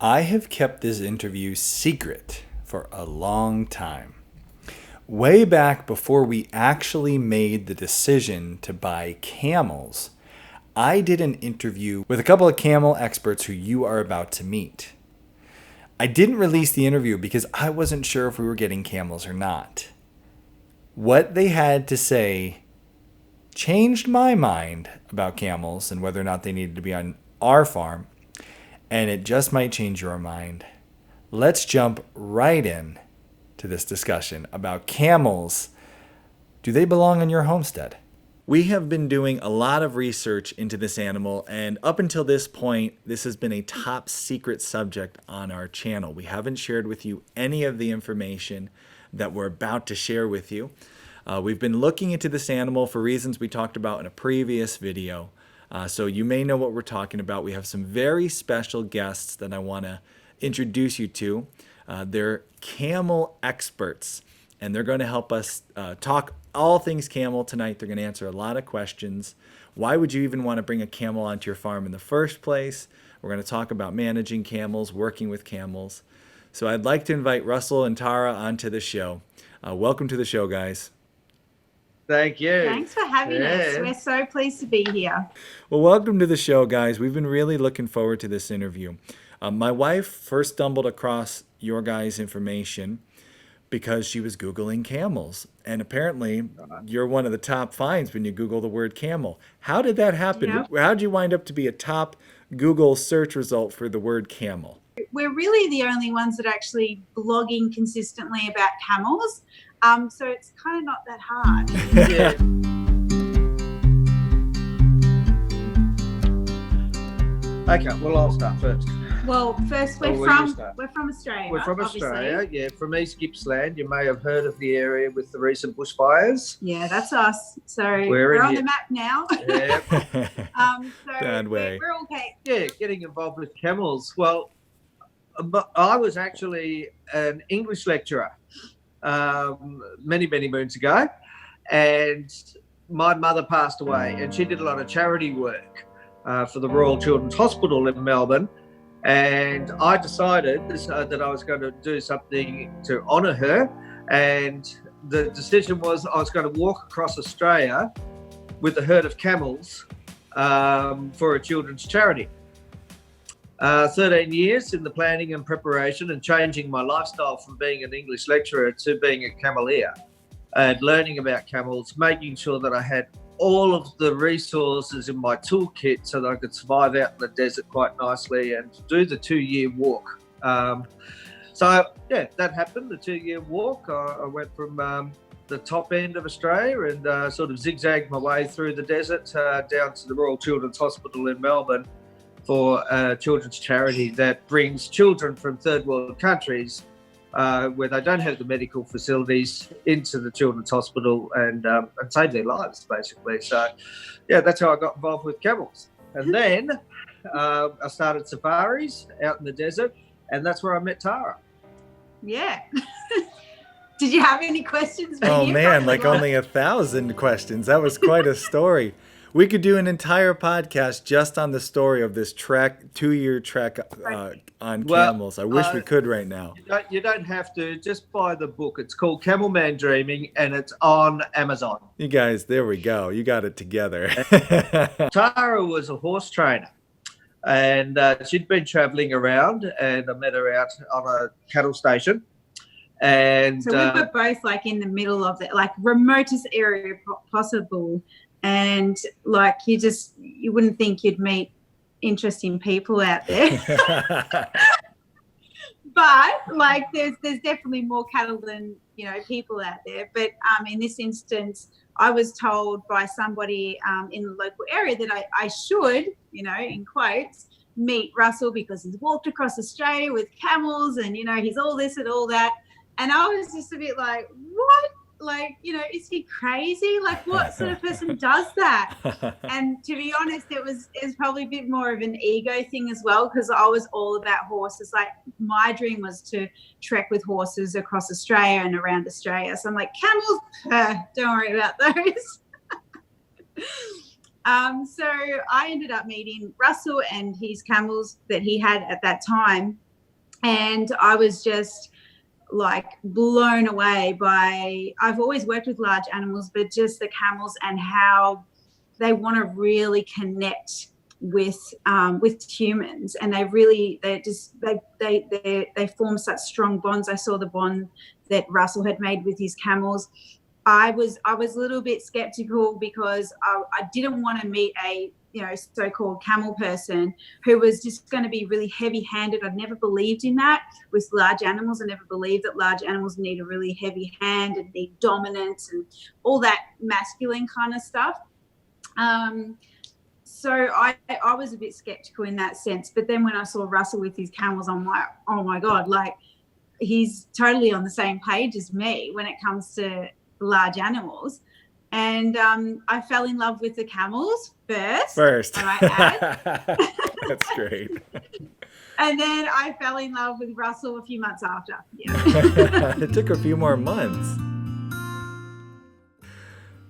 I have kept this interview secret for a long time. Way back before we actually made the decision to buy camels, I did an interview with a couple of camel experts who you are about to meet. I didn't release the interview because I wasn't sure if we were getting camels or not. What they had to say changed my mind about camels and whether or not they needed to be on our farm, and it just might change your mind. Let's jump right in to this discussion about camels. Do they belong on your homestead? We have been doing a lot of research into this animal, and up until this point, this has been a top secret subject on our channel. We haven't shared with you any of the information that we're about to share with you. We've been looking into this animal for reasons we talked about in a previous video. So you may know what we're talking about. We have some very special guests that I want to introduce you to. They're camel experts, and they're going to help us talk all things camel tonight. They're going to answer a lot of questions. Why would you even want to bring a camel onto your farm in the first place? We're going to talk about managing camels, working with camels. So I'd like to invite Russell and Tara onto the show. Welcome to the show, guys. Thank you. Thanks for having us. We're so pleased to be here. Well, welcome to the show, guys. We've been really looking forward to this interview. My wife first stumbled across your guys' information because she was Googling camels. And apparently, you're one of the top finds when you Google the word camel. How did that happen? Yep. How did you wind up to be a top Google search result for the word camel? We're really the only ones that are actually blogging consistently about camels. So it's kind of not that hard. Yeah. Okay, well, I'll start first. Well, first we're from Australia. We're from obviously. Australia, yeah, from East Gippsland. You may have heard of the area with the recent bushfires. Yeah, that's us. So We're on the map now. Yeah, So way. we're okay. yeah, getting involved with camels. Well, I was actually an English lecturer many moons ago, and my mother passed away, and she did a lot of charity work for the Royal Children's Hospital in Melbourne. And I decided that I was going to do something to honour her, and the decision was I was going to walk across Australia with a herd of camels for a children's charity. 13 years in the planning and preparation and changing my lifestyle from being an English lecturer to being a cameleer and learning about camels, making sure that I had all of the resources in my toolkit so that I could survive out in the desert quite nicely and do the 2-year walk. So yeah, that happened, the 2-year walk. I went from the top end of Australia and sort of zigzagged my way through the desert down to the Royal Children's Hospital in Melbourne for a children's charity that brings children from third world countries where they don't have the medical facilities into the children's hospital and save their lives, basically. So, yeah, that's how I got involved with camels. And then I started safaris out in the desert, and that's where I met Tara. Yeah. Did you have any questions? Oh, man, like only 1,000 questions. That was quite a story. We could do an entire podcast just on the story of this trek, 2-year trek on camels. I wish we could right now. You don't have to. Just buy the book. It's called Camel Man Dreaming, and it's on Amazon. You guys, there we go. You got it together. Tara was a horse trainer, and she'd been travelling around, and I met her out on a cattle station. And so we were both like in the middle of the remotest area possible. And like you wouldn't think you'd meet interesting people out there. But like there's definitely more cattle than, people out there. But in this instance, I was told by somebody in the local area that I should, in quotes, meet Russell because he's walked across Australia with camels and, he's all this and all that. And I was just a bit like, what? Like, is he crazy? Like, what sort of person does that? And to be honest, it was probably a bit more of an ego thing as well, because I was all about horses. Like, my dream was to trek with horses across Australia and around Australia. So I'm like, camels, don't worry about those. So I ended up meeting Russell and his camels that he had at that time. And I was just like blown away by, I've always worked with large animals, but just the camels and how they want to really connect with humans, and they form such strong bonds. I saw the bond that Russell had made with his camels. I was a little bit skeptical because I didn't want to meet a so-called camel person who was just going to be really heavy-handed. I'd never believed in that with large animals. I never believed that large animals need a really heavy hand and need dominance and all that masculine kind of stuff. So I was a bit skeptical in that sense. But then when I saw Russell with his camels, I'm like, oh my God, like he's totally on the same page as me when it comes to large animals. And I fell in love with the camels first. I might add. That's great. And then I fell in love with Russell a few months after. Yeah. It took a few more months.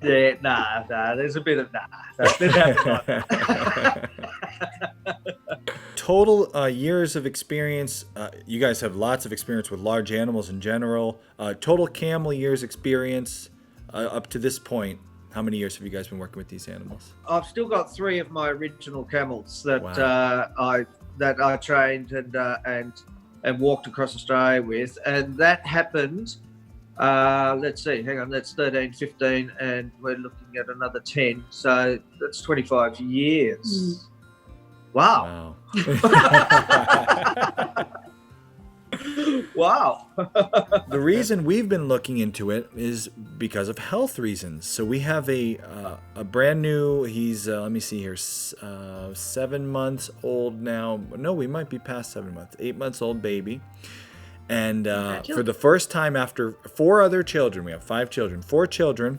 Yeah, nah, there's a bit of Total years of experience. You guys have lots of experience with large animals in general. Total camel years experience up to this point. How many years have you guys been working with these animals? I've still got 3 of my original camels that Wow. I trained and walked across Australia with, and that happened. Let's see, hang on, that's 13, 15, and we're looking at another 10, so that's 25 years. Wow. Wow. The reason we've been looking into it is because of health reasons. So we have a brand new, he's, let me see here, 7 months old now. No, we might be past 7 months, 8 months old baby. And for the first time after 4 other children, we have 5 children, 4 children,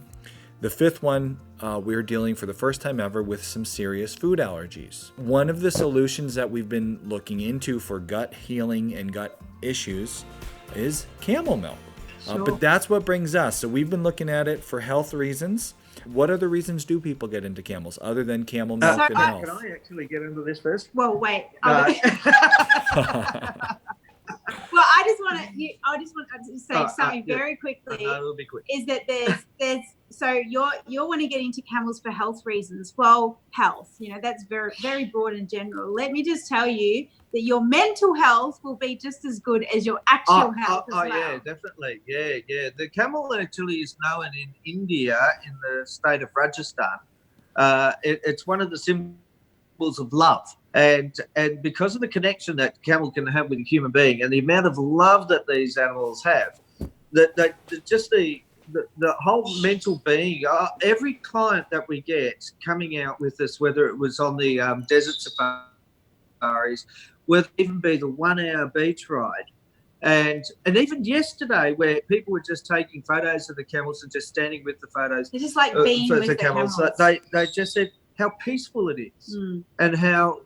the 5th one, we're dealing for the first time ever with some serious food allergies. One of the solutions that we've been looking into for gut healing and gut issues is camel milk. Sure. But that's what brings us. So we've been looking at it for health reasons. What other reasons do people get into camels other than camel milk and health? Can I actually get into this first? Well, wait. Well, I just want to say something very quickly. No, it'll be quick. Is that there's so you're want to get into camels for health reasons. Well, health, that's very, very broad and general. Let me just tell you that your mental health will be just as good as your actual health as well. Yeah, definitely. Yeah. The camel actually is known in India, in the state of Rajasthan. It's one of the symbols of love. And because of the connection that camel can have with a human being and the amount of love that these animals have, that just the whole mental being, every client that we get coming out with us, whether it was on the desert safaris, whether it even be the 1-hour beach ride, and even yesterday where people were just taking photos of the camels and just standing with the photos. They're just like being with the camels. They just said how peaceful it is and how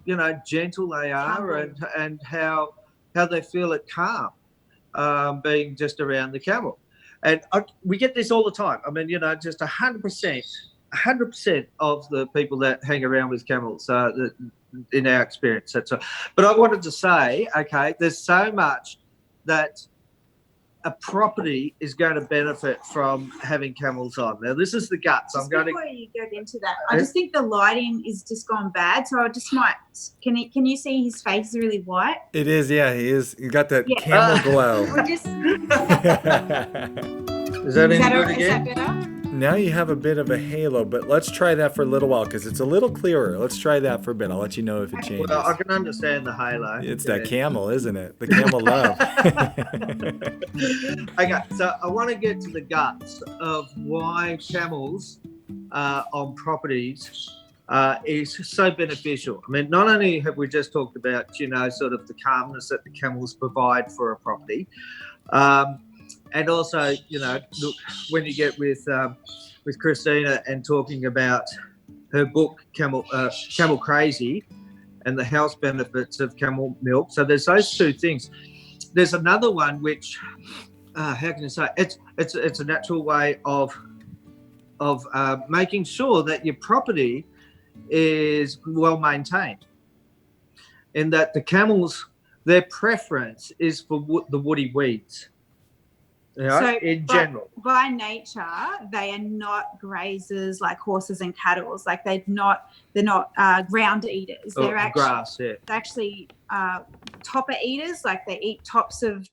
gentle they are and how they feel at calm being just around the camel. And we get this all the time. I mean, just 100% of the people that hang around with camels, in our experience. But I wanted to say, okay, there's so much that a property is going to benefit from having camels on. Now, this is the guts. Before you get into that, I just think the lighting is just gone bad. So I just might. Can you see his face is really white? It is, yeah. He is. He got that camel glow. Is that any good again? Is that better? Now you have a bit of a halo, but let's try that for a little while because it's a little clearer. Let's try that for a bit. I'll let you know if it changes. Well, I can understand the halo. It's that camel, isn't it? The camel love. Okay, so I want to get to the guts of why camels on properties is so beneficial. I mean, not only have we just talked about, sort of the calmness that the camels provide for a property, and also, look, when you get with Christina and talking about her book, Camel Crazy, and the health benefits of camel milk. So there's those 2 things. There's another one which, how can I say, it's a natural way of making sure that your property is well maintained. In that the camels their preference is for the woody weeds. So in general, by nature, they are not grazers like horses and cattle. Like they're not ground eaters. They're actually grass. Yeah, they're actually topper eaters. Like they eat tops of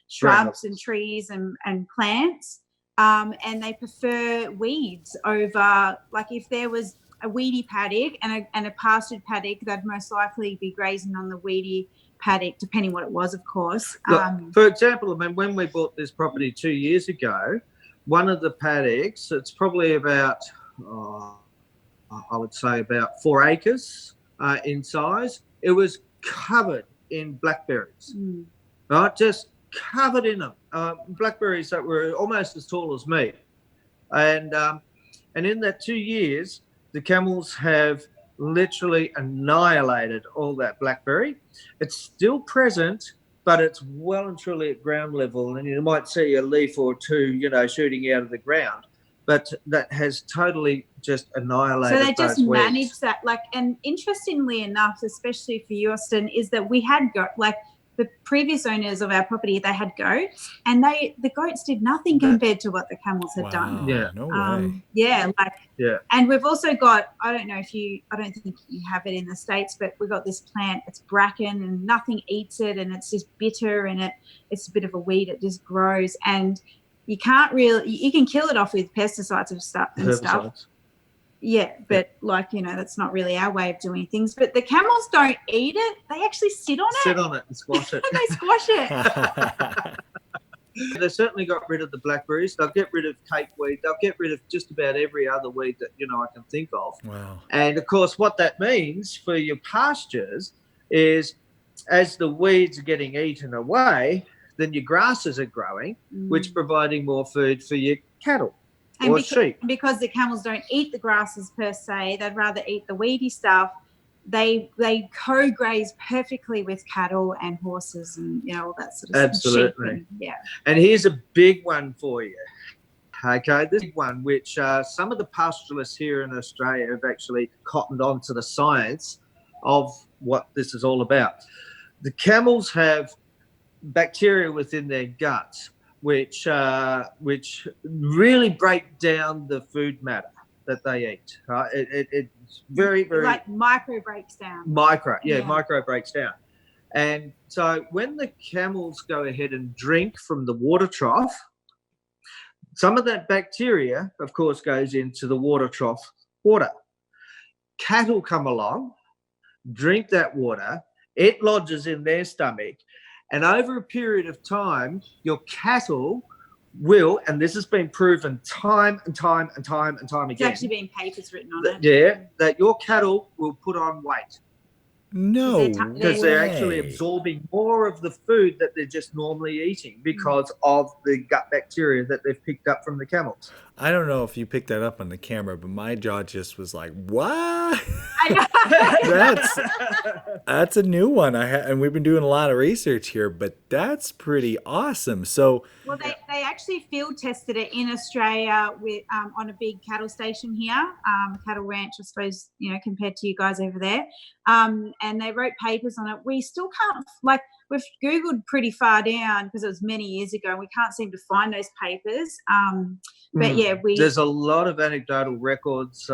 shrubs and trees and plants. And they prefer weeds over, like if there was a weedy paddock and a pastured paddock, they'd most likely be grazing on the weedy paddock, depending what it was, of course. Look, for example, I mean, when we bought this property 2 years ago, one of the paddocks, it's probably about, I would say about 4 acres in size. It was covered in blackberries, right? Just covered in them. Blackberries that were almost as tall as me. And in that 2 years, the camels have literally annihilated all that blackberry. It's still present, but it's well and truly at ground level, and you might see a leaf or two, shooting out of the ground. But that has totally just annihilated. So they just those weeds. managed that. Like, and interestingly enough, especially for you, Austin, is that we had the previous owners of our property, they had goats, and the goats did nothing compared to what the camels had done. Yeah, no way. Yeah. And we've also got, I don't think you have it in the States, but we've got this plant, it's bracken and nothing eats it, and it's just bitter, and it's a bit of a weed, it just grows, and you can kill it off with pesticides and stuff. Yeah, but that's not really our way of doing things. But the camels don't eat it. They actually sit on it. Sit on it and squash it. They squash it. They certainly got rid of the blackberries. They'll get rid of cakeweed. They'll get rid of just about every other weed that, I can think of. Wow. And, of course, what that means for your pastures is as the weeds are getting eaten away, then your grasses are growing, which are providing more food for your cattle. Or sheep. Because the camels don't eat the grasses per se, they'd rather eat the weedy stuff. They co-graze perfectly with cattle and horses and all that sort of stuff. Absolutely. Sheep and here's a big one for you. Okay, this one which some of the pastoralists here in Australia have actually cottoned on to the science of what this is all about. The camels have bacteria within their guts which really break down the food matter that they eat. It's very, very... Like micro breaks down. Micro breaks down. And so when the camels go ahead and drink from the water trough, some of that bacteria, of course, goes into the water trough water. Cattle come along, drink that water, it lodges in their stomach, and over a period of time, your cattle will, and this has been proven time and time again. It's actually been papers written on it. Yeah, that your cattle will put on weight. No, because they're actually absorbing more of the food that they're just normally eating because of the gut bacteria that they've picked up from the camels. I don't know if you picked that up on the camera, but my jaw just was like, "What?" That's a new one. And we've been doing a lot of research here, but that's pretty awesome. So, well, they actually field tested it in Australia with on a big cattle station here, cattle ranch, I suppose, compared to you guys over there. And they wrote papers on it. We still can't, we've Googled pretty far down because it was many years ago, and we can't seem to find those papers. But yeah, there's a lot of anecdotal records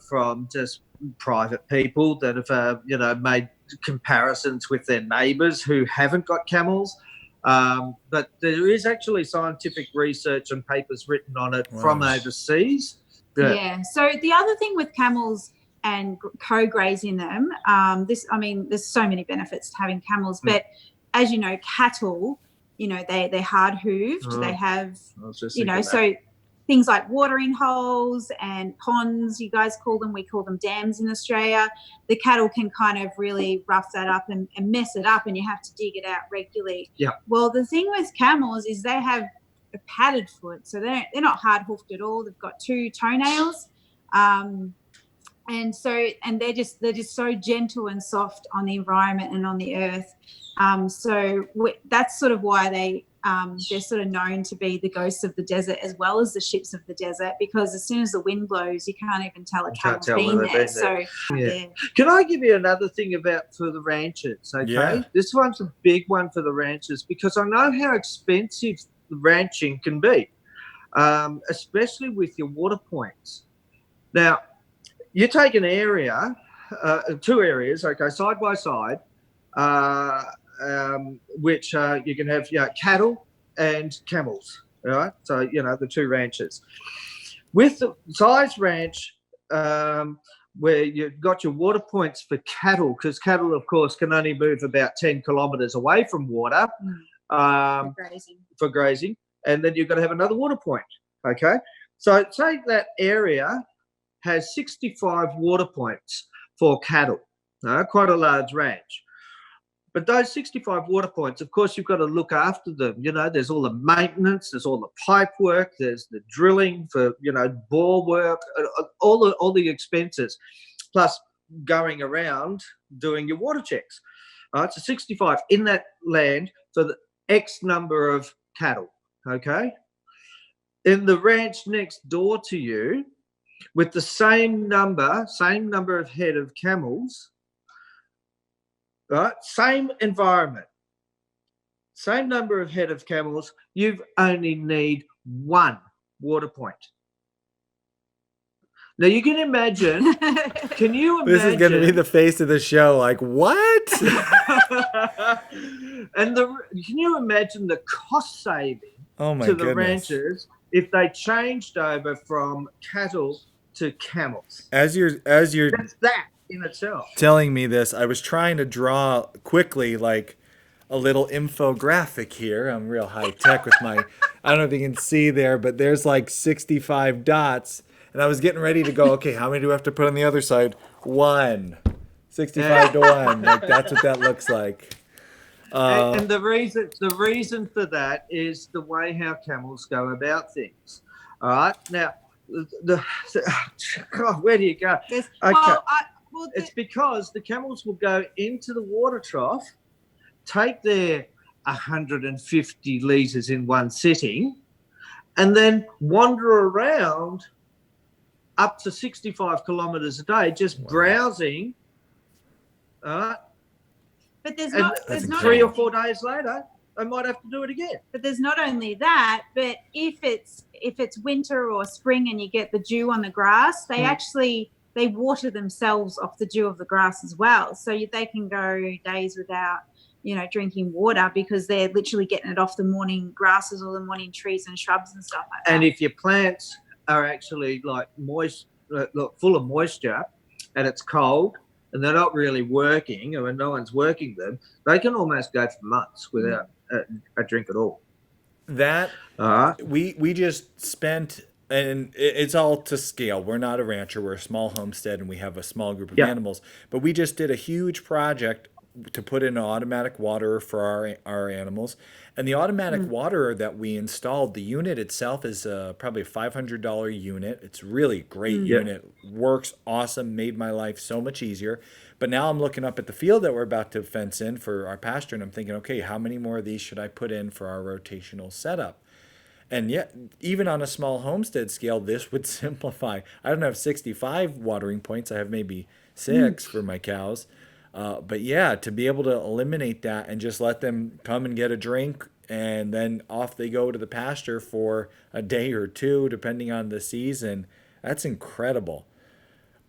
from just private people that have made comparisons with their neighbours who haven't got camels. But there is actually scientific research and papers written on it from overseas. Yeah. So the other thing with camels and co-grazing them, there's so many benefits to having camels, but as you know, cattle, they're hard hooved. They have, so things like watering holes and ponds, you guys call them, we call them dams in Australia. The cattle can kind of really rough that up and mess it up, and you have to dig it out regularly. Yeah. Well, the thing with camels is they have a padded foot, so they're not hard hoofed at all. They've got 2 toenails. and they're just so gentle and soft on the environment and on the earth. That's sort of why they're sort of known to be the ghosts of the desert as well as the ships of the desert, because as soon as the wind blows, you can't even tell a camel's been there. So yeah. Can I give you another thing for the ranchers? Okay, Yeah. This one's a big one for the ranchers, because I know how expensive ranching can be, especially with your water points. Now, you take an area, 2 areas, okay, side by side, which you can have cattle and camels, right? So, the 2 ranches. With the size ranch, where you've got your water points for cattle, because cattle, of course, can only move about 10 kilometres away from water for grazing. And then you've got to have another water point, okay? So say that area has 65 water points for cattle, quite a large ranch. But those 65 water points, of course, you've got to look after them. There's all the maintenance, there's all the pipe work, there's the drilling for, bore work, all the expenses, plus going around doing your water checks. All right, so 65 in that land for the X number of cattle, okay? In the ranch next door to you, with the same number of head of camels, right? Same environment, same number of head of camels, you only need 1 water point. Now you can imagine, can you imagine? This is going to be the face of the show, like, what? And can you imagine the cost saving to the ranchers if they changed over from cattle to camels? As you're That's that in itself. Telling me this, I was trying to draw quickly like a little infographic here. I'm real high tech with my, I don't know if you can see there, but there's like 65 dots. And I was getting ready to go, okay, how many do we have to put on the other side? 1. 65 to 1. Like, that's what that looks like. And the reason for that is the way how camels go about things. All right. Now, where do you go? Okay. It's because the camels will go into the water trough, take their 150 litres in one sitting, and then wander around up to 65 kilometres a day, just browsing. But there's not 3 or 4 days later, they might have to do it again. But there's not only that, but if it's winter or spring and you get the dew on the grass, they water themselves off the dew of the grass as well. So they can go days without, drinking water, because they're literally getting it off the morning grasses or the morning trees and shrubs and stuff like that. And if your plants are actually like moist, full of moisture, and it's cold, and they're not really working, or no one's working them, they can almost go for months without a drink at all. That we just spent, and it's all to scale. We're not a rancher. We're a small homestead, and we have a small group of animals. But we just did a huge project to put in an automatic waterer for our animals. And the automatic waterer that we installed, the unit itself is probably a $500 unit. It's really great unit. Works awesome. Made my life so much easier. But now I'm looking up at the field that we're about to fence in for our pasture, and I'm thinking, okay, how many more of these should I put in for our rotational setup? And yet, even on a small homestead scale, this would simplify. I don't have 65 watering points. I have maybe 6 for my cows. But yeah, to be able to eliminate that and just let them come and get a drink, and then off they go to the pasture for a day or 2, depending on the season, that's incredible.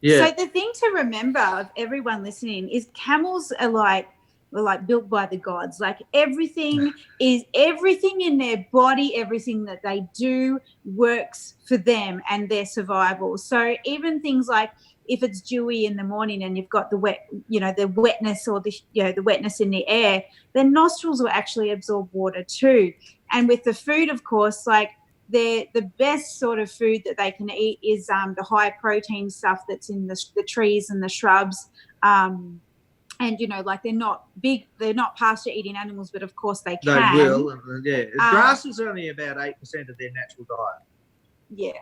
Yeah. So the thing to remember of everyone listening is camels are like built by the gods. Like everything in their body, everything that they do works for them and their survival. So even things like if it's dewy in the morning and you've got the wetness or the wetness in the air, their nostrils will actually absorb water too. And with the food, of course, like the best sort of food that they can eat is the high protein stuff that's in the trees and the shrubs. And they're not pasture eating animals, but of course they can. They will. Yeah, grass is only about 8% of their natural diet.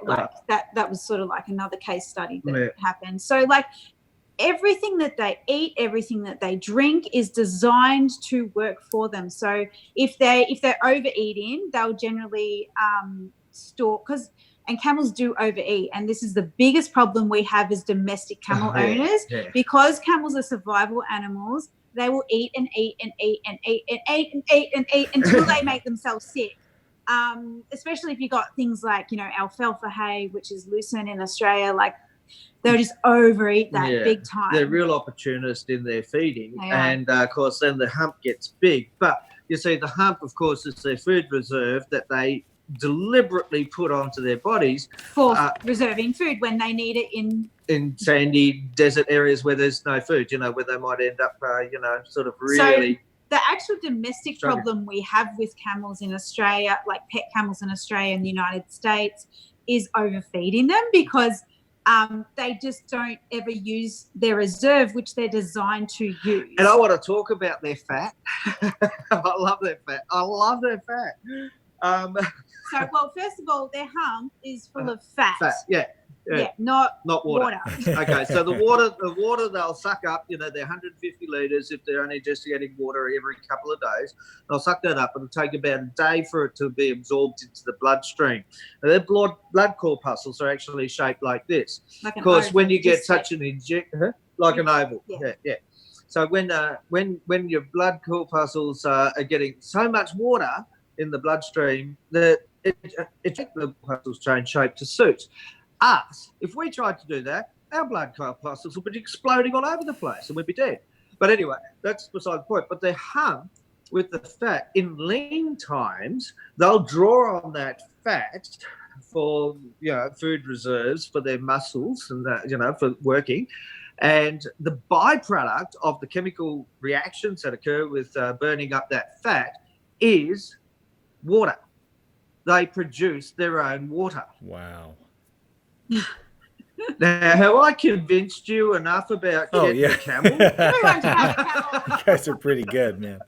like that was sort of like another case study that happened. So like everything that they eat, everything that they drink is designed to work for them. So if they're overeating, they'll generally store, and camels do overeat, and this is the biggest problem we have as domestic camel owners. Because camels are survival animals, they will eat and eat and eat and eat and eat and eat and eat until they make themselves sick. Especially if you got things like, alfalfa hay, which is lucerne in Australia, like they'll just overeat that big time. They're real opportunists in their feeding, and of course then the hump gets big. But you see, the hump, of course, is their food reserve that they deliberately put onto their bodies for reserving food when they need it in sandy desert areas where there's no food, where they might end up, sort of really. So the actual domestic problem we have with camels in Australia, like pet camels in Australia and the United States, is overfeeding them because they just don't ever use their reserve, which they're designed to use. And I want to talk about their fat. I love their fat. So, well, first of all, their hump is full of fat. Not water. Okay, so the water they'll suck up, they're 150 litres if they're only just getting water every couple of days. They'll suck that up. It'll take about a day for it to be absorbed into the bloodstream. And their blood corpuscles are actually shaped like this. Like of course, when you get such an injection, like an oval. Yeah. So when your blood corpuscles are getting so much water in the bloodstream that the corpuscles change shape to suit us. If we tried to do that, our blood corpuscles would be exploding all over the place and we'd be dead. But anyway, that's beside the point. But they hump with the fat. In lean times, they'll draw on that fat for food reserves for their muscles and for working. And the byproduct of the chemical reactions that occur with burning up that fat is water. They produce their own water. Wow. Now, have I convinced you enough about getting a camel? Everyone should have a camel. You guys are pretty good, man.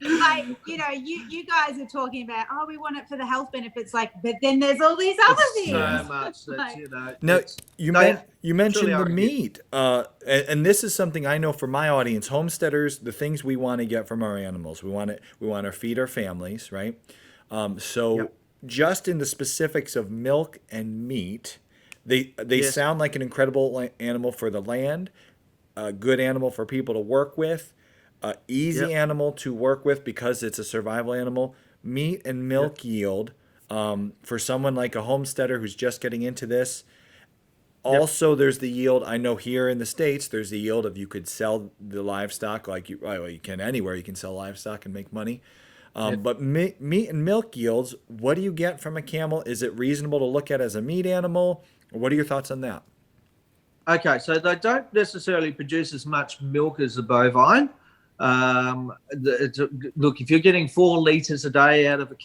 Like, you guys are talking about, we want it for the health benefits, but then there's all these other things. So much that, Now, you mentioned the meat, and this is something I know for my audience, homesteaders, the things we want to get from our animals. We want to feed our families, right? Just in the specifics of milk and meat, they sound like an incredible animal for the land, a good animal for people to work with, easy animal to work with because it's a survival animal. Meat and milk yield for someone like a homesteader who's just getting into this. Also, there's the yield. I know here in the States, there's the yield of you could sell the livestock like you can anywhere. You can sell livestock and make money. But meat and milk yields, what do you get from a camel? Is it reasonable to look at as a meat animal? What are your thoughts on that? Okay, so they don't necessarily produce as much milk as the bovine. Look, if you're getting 4 litres a day out of a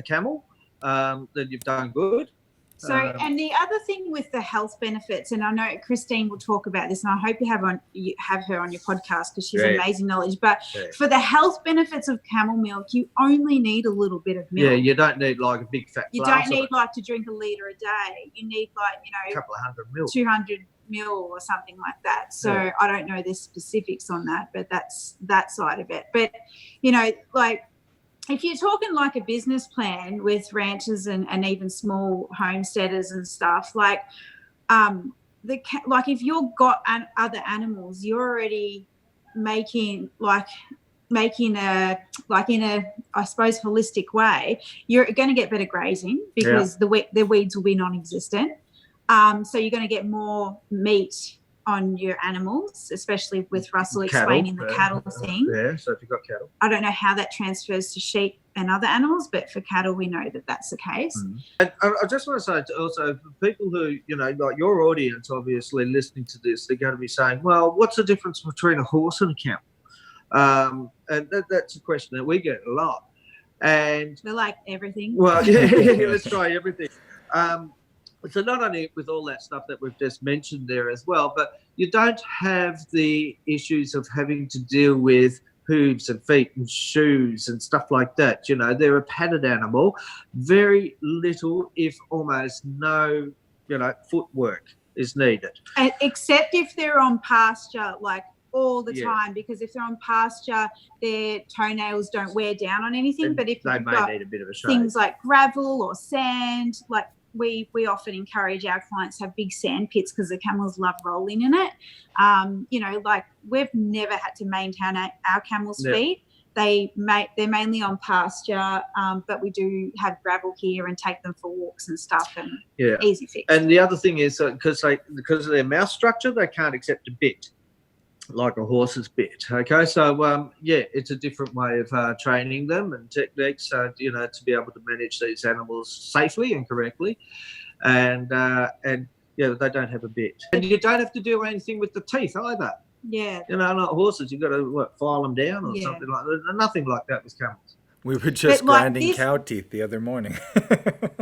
camel, then you've done good. So, and the other thing with the health benefits, and I know Christine will talk about this, and I hope you have her on your podcast because she's amazing knowledge. But for the health benefits of camel milk, you only need a little bit of milk. Yeah, you don't need like a big fat. You don't need like to drink a litre a day. You need like a couple of 100 mil, 200 mil or something like that. So I don't know the specifics on that, but that's that side of it. But like, if you're talking like a business plan with ranchers and even small homesteaders and stuff, like if you've got other animals, you're already making in a I suppose holistic way, you're going to get better grazing because the weeds will be non-existent. So you're going to get more meat on your animals, especially with Russell explaining the cattle thing. Yeah, so if you've got cattle. I don't know how that transfers to sheep and other animals, but for cattle, we know that that's the case. And I just want to say also, for people who, like your audience, obviously listening to this, they're going to be saying, well, what's the difference between a horse and a camel? And that's a question that we get a lot. And they're like everything. Well, let's try everything. So not only with all that stuff that we've just mentioned there as well, but you don't have the issues of having to deal with hooves and feet and shoes and stuff like that. You know, they're a padded animal. Very little, if almost no, you know, footwork is needed. And except if they're on pasture, like all the Yeah. time, because if they're on pasture, their toenails don't wear down on anything. And but if they you've may got need a bit of a shave. things like gravel or sand, like we often encourage our clients to have big sand pits because the camels love rolling in it. You know, like we've never had to maintain our camels' Yeah. feet. They're mainly on pasture, but we do have gravel here and take them for walks and stuff, and Yeah. easy fix. And the other thing is because of their mouth structure, they can't accept a bit like a horse's bit. Okay, so yeah, it's a different way of training them and techniques, you know, to be able to manage these animals safely and correctly, and yeah, they don't have a bit, and you don't have to do anything with the teeth either. Yeah. You know, like horses, you've got to file them down or Yeah. something like that. Nothing like that with camels. We were just But like grinding this- cow teeth the other morning.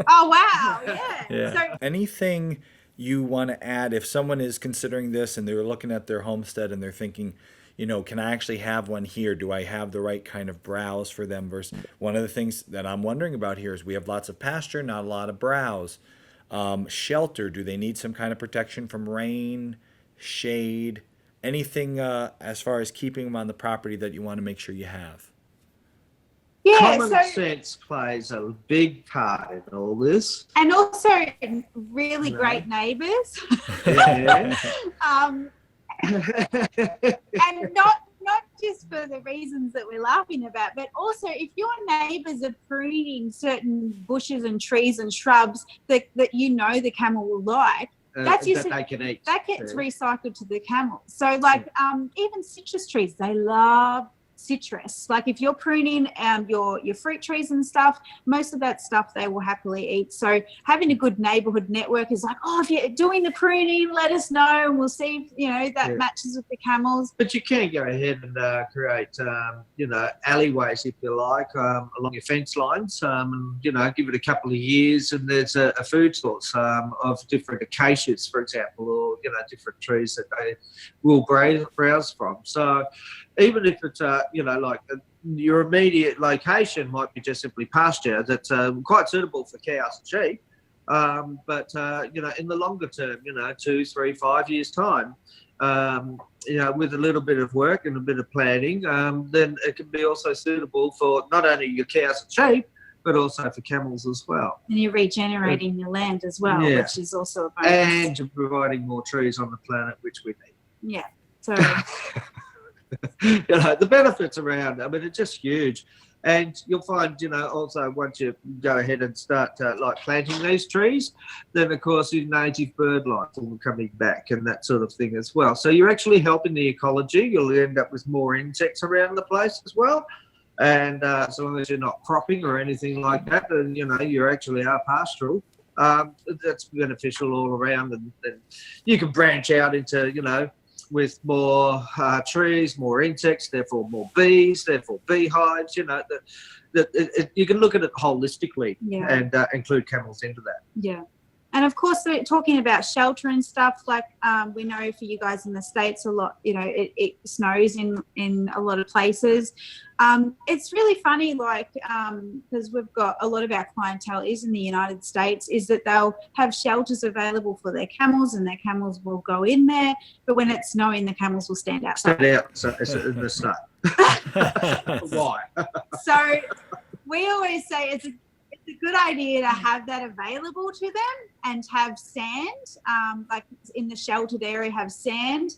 Oh wow! Yeah. Yeah. So Anything you want to add if someone is considering this and they're looking at their homestead and they're thinking, you know, can I actually have one here? Do I have the right kind of browse for them? Versus one of the things that I'm wondering about here is we have lots of pasture, not a lot of browse. Shelter, do they need some kind of protection from rain, shade, anything as far as keeping them on the property that you want to make sure you have? yeah. Common So sense plays a big part in all this. and also really great neighbours. Yeah. And not just for the reasons that we're laughing about, but also if your neighbours are pruning certain bushes and trees and shrubs that you know the camel will like, that's that usually- they can eat. that gets Yeah. recycled to the camel. So like even citrus trees, they love citrus. Like if you're pruning your fruit trees and stuff, most of that stuff they will happily eat. So having a good neighborhood network is like, oh, if you're doing the pruning, let us know and we'll see if, you know, that Yeah. matches with the camels. But you can go ahead and create, you know, alleyways, if you like, along your fence lines, and, you know, give it a couple of years and there's a food source of different acacias, for example, or, you know, different trees that they will browse from. So even if it's, you know, like your immediate location might be just simply pasture that's quite suitable for cows and sheep, but, you know, in the longer term, you know, 2, 3, 5 years' time, you know, with a little bit of work and a bit of planning, then it can be also suitable for not only your cows and sheep, but also for camels as well. And you're regenerating your land as well, Yeah. which is also a bonus. And you're providing more trees on the planet, which we need. Yeah. So You know, the benefits around, I mean, it's just huge. And you'll find, you know, also once you go ahead and start like planting these trees, then of course your native bird life will be coming back and that sort of thing as well. So you're actually helping the ecology. You'll end up with more insects around the place as well. And as long as you're not cropping or anything like that, then, you know, you actually are pastoral. That's beneficial all around. And you can branch out into, you know, with more trees, more insects, therefore more bees, therefore beehives. You know, you can look at it holistically and include camels into that. yeah. And of course, talking about shelter and stuff, like we know for you guys in the States a lot, you know, it snows in a lot of places. It's really funny, like, because we've got a lot of our clientele is in the United States, is that they'll have shelters available for their camels and their camels will go in there. But when it's snowing, the camels will stand outside. Stand out so it's in the snow. Why? So we always say it's a good idea to have that available to them and have sand, like in the sheltered area, have sand,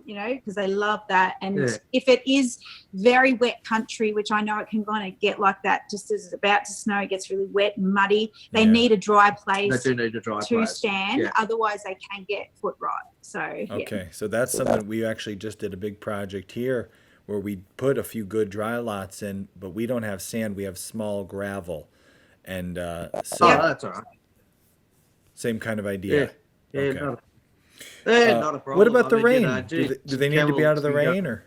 you know, because they love that. And if it is very wet country, which I know it can kind of get like that, just as it's about to snow, it gets really wet and muddy. They need a dry place They do need a dry to place. stand. Yeah. Otherwise, they can get foot rot. So, Okay, so that's something we actually just did a big project here where we put a few good dry lots in, but we don't have sand, we have small gravel. And so that's all right. same kind of idea. Yeah, Okay. not a problem. What about the I mean, rain? you know, Do they need to be out of the camels can go- rain, or?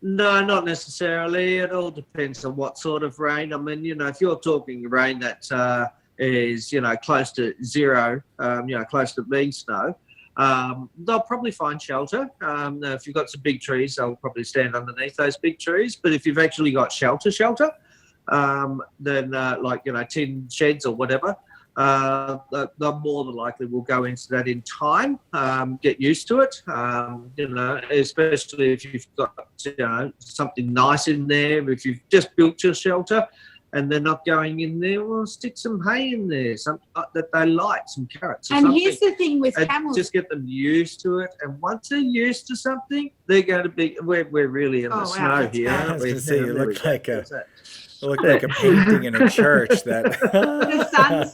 No, not necessarily. It all depends on what sort of rain. I mean, you know, if you're talking rain that is, you know, close to zero, you know, close to being snow, They'll probably find shelter. If you've got some big trees, they'll probably stand underneath those big trees. But if you've actually got shelter, then tin sheds or whatever, they more than likely will go into that in time, get used to it, especially if you've got something nice in there. If you've just built your shelter and they're not going in there, well, stick some hay in there, something that they like, some carrots or and something. here's the thing with camels. Just get them used to it. And once they're used to something, they're going to be, we're really in the snow here. I was going to say, you look like a painting in a church. That the sun's,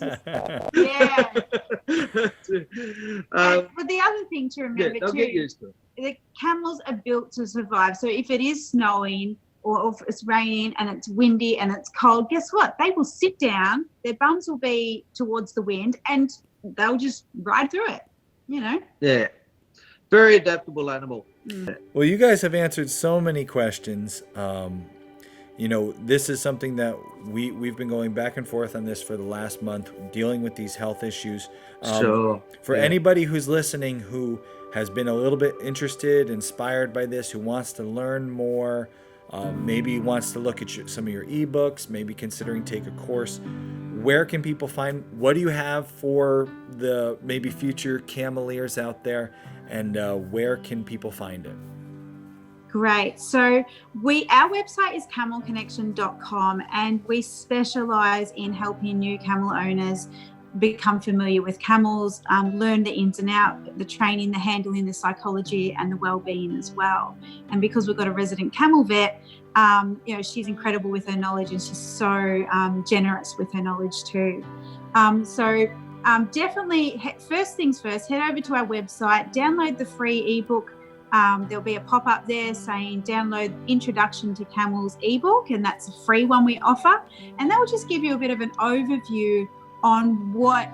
but the other thing to remember they'll too, get used to it. The camels are built to survive. So if it is snowing or if it's raining and it's windy and it's cold, guess what? They will sit down, their bums will be towards the wind, and they'll just ride through it, Yeah. Very adaptable animal. Well, you guys have answered so many questions. This is something that we've been going back and forth on this for the last month, dealing with these health issues. For anybody who's listening who has been a little bit interested, inspired by this, who wants to learn more, maybe wants to look at some of your ebooks, maybe considering take a course, where can people find, what do you have for the maybe future cameleers out there, and where can people find it? Great. So our website is camelconnection.com, and we specialize in helping new camel owners become familiar with camels, learn the ins and outs, the training, the handling, the psychology, and the well-being as well. And because we've got a resident camel vet, she's incredible with her knowledge, and she's so generous with her knowledge too. Definitely, first things first, head over to our website, download the free ebook. There'll be a pop-up there saying download Introduction to Camels ebook, and that's a free one we offer. And that will just give you a bit of an overview on what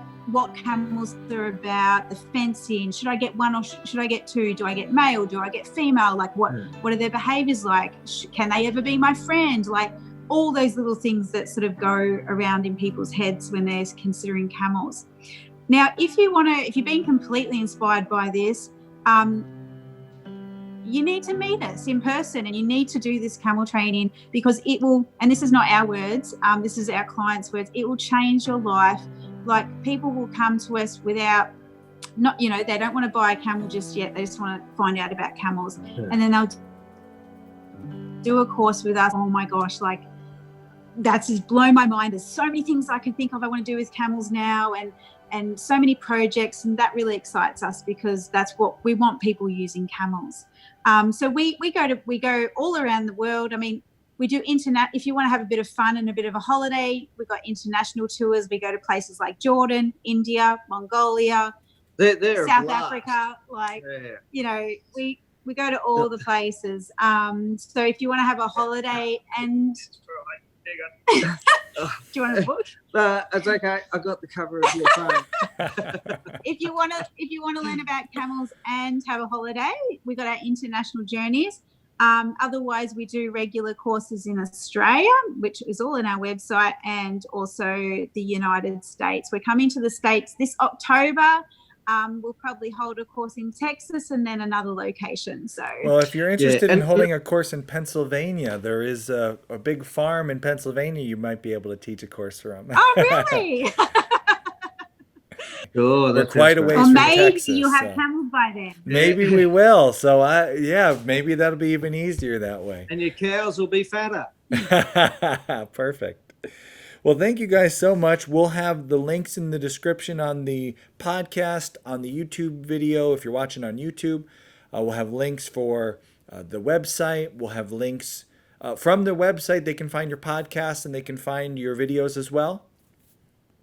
camels are about, the fencing. Should I get one or should I get two? Do I get male? Do I get female? Like what are their behaviors like? Can they ever be my friend? Like all those little things that sort of go around in people's heads when they're considering camels. Now, if you're being completely inspired by this, you need to meet us in person, and you need to do this camel training, because it will, and this is not our words, this is our clients' words, it will change your life. Like, people will come to us without, they don't want to buy a camel just yet. They just want to find out about camels. Yeah. And then they'll do a course with us. Oh my gosh, like that's just blown my mind. There's so many things I can think of I want to do with camels now, and so many projects, and that really excites us, because that's what we want, people using camels. So we go all around the world. I mean, we do if you want to have a bit of fun and a bit of a holiday, we've got international tours. We go to places like Jordan, India, Mongolia, South Africa. We go to all the places. So if you want to have a holiday and do you want to book? It's okay. I got the cover of your phone. If you want to learn about camels and have a holiday, we got our international journeys. Otherwise, we do regular courses in Australia, which is all on our website, and also the United States. We're coming to the States this October. We'll probably hold a course in Texas and then another location. So, well, if you're interested in holding a course in Pennsylvania, there is a big farm in Pennsylvania you might be able to teach a course from. Oh, really? Oh, that's quite a ways from Texas. Maybe you'll have camels by then. Maybe we will. So, maybe that'll be even easier that way. And your cows will be fatter. Perfect. Well, thank you guys so much. We'll have the links in the description on the podcast, on the YouTube video. If you're watching on YouTube, we'll have links for the website. We'll have links from the website. They can find your podcast and they can find your videos as well.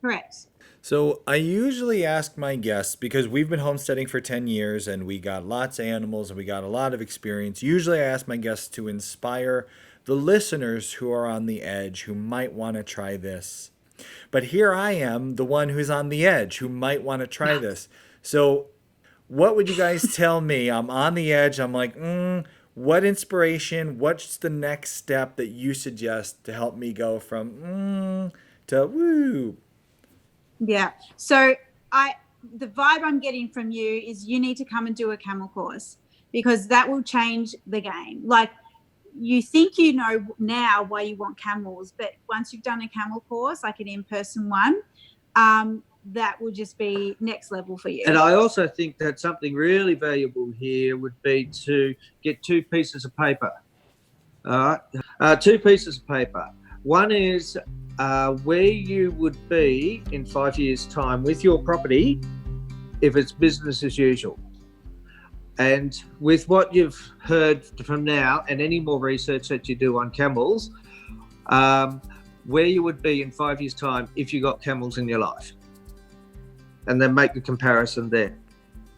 Correct. So I usually ask my guests, because we've been homesteading for 10 years and we got lots of animals and we got a lot of experience. Usually I ask my guests to inspire the listeners who are on the edge, who might want to try this. But here I am, the one who's on the edge, who might want to try this. So what would you guys tell me? I'm on the edge. I'm like, what inspiration, what's the next step that you suggest to help me go from to woo? Yeah. So the vibe I'm getting from you is you need to come and do a camel course, because that will change the game. Like, you think you know now why you want camels, but once you've done a camel course, like an in-person one, that will just be next level for you. And I also think that something really valuable here would be to get 2 pieces of paper. All right, 2 pieces of paper. One is where you would be in 5 years' time with your property if it's business as usual. And with what you've heard from now and any more research that you do on camels, where you would be in 5 years' time if you got camels in your life. And then make the comparison there.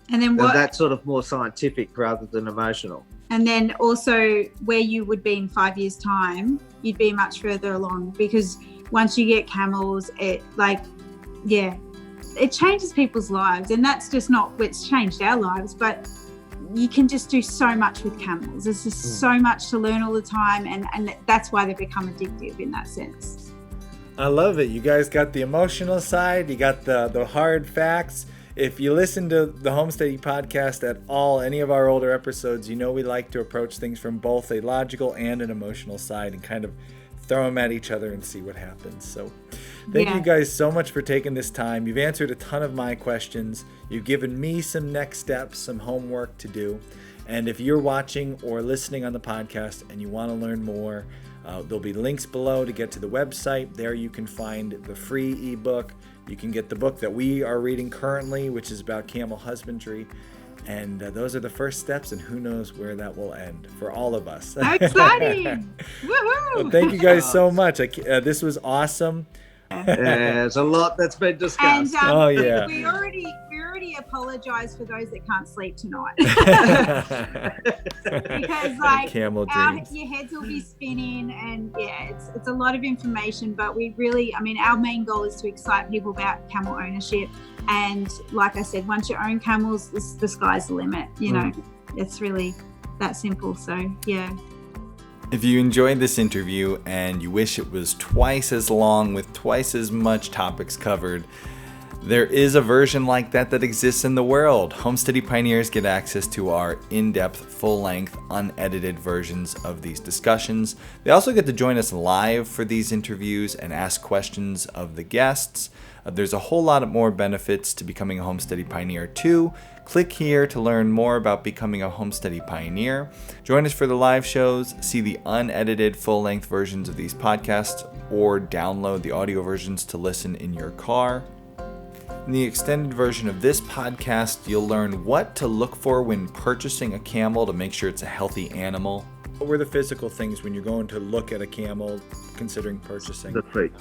And then what? And that's sort of more scientific rather than emotional. And then also where you would be in 5 years' time, you'd be much further along, because once you get camels, it changes people's lives. And that's just not what's changed our lives, but you can just do so much with camels. There's just so much to learn all the time, and that's why they become addictive in that sense. I love it. You guys got the emotional side, you got the hard facts. If you listen to the Homesteady podcast at all, any of our older episodes, you know we like to approach things from both a logical and an emotional side and kind of throw them at each other and see what happens. So thank you guys so much for taking this time. You've answered a ton of my questions. You've given me some next steps, some homework to do. And if you're watching or listening on the podcast and you want to learn more, there'll be links below to get to the website. There you can find the free ebook. You can get the book that we are reading currently, which is about camel husbandry. And those are the first steps, and who knows where that will end for all of us. How exciting! Woohoo! Well, thank you guys so much. This was awesome. There's a lot that's been discussed. And we already apologize for those that can't sleep tonight. Because like Camel dreams. your heads will be spinning, and it's a lot of information, but we really, our main goal is to excite people about camel ownership. And like I said, once you own camels, the sky's the limit. You know, it's really that simple. So If you enjoyed this interview and you wish it was twice as long with twice as much topics covered, there is a version like that exists in the world. Homesteady Pioneers get access to our in-depth, full-length, unedited versions of these discussions. They also get to join us live for these interviews and ask questions of the guests. There's a whole lot more benefits to becoming a Homesteady Pioneer too. Click here to learn more about becoming a Homesteady Pioneer. Join us for the live shows, see the unedited full-length versions of these podcasts, or download the audio versions to listen in your car. In the extended version of this podcast, you'll learn what to look for when purchasing a camel to make sure it's a healthy animal. What were the physical things when you're going to look at a camel, considering purchasing? The feet.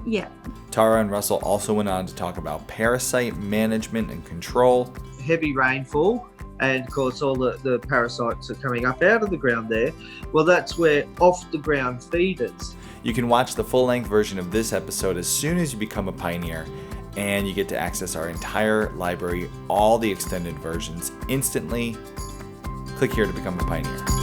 Yeah. Tara and Russell also went on to talk about parasite management and control. Heavy rainfall, and of course all the parasites are coming up out of the ground there. Well, that's where off the ground feeders. You can watch the full-length version of this episode as soon as you become a pioneer, and you get to access our entire library, all the extended versions, instantly. Click here to become a pioneer.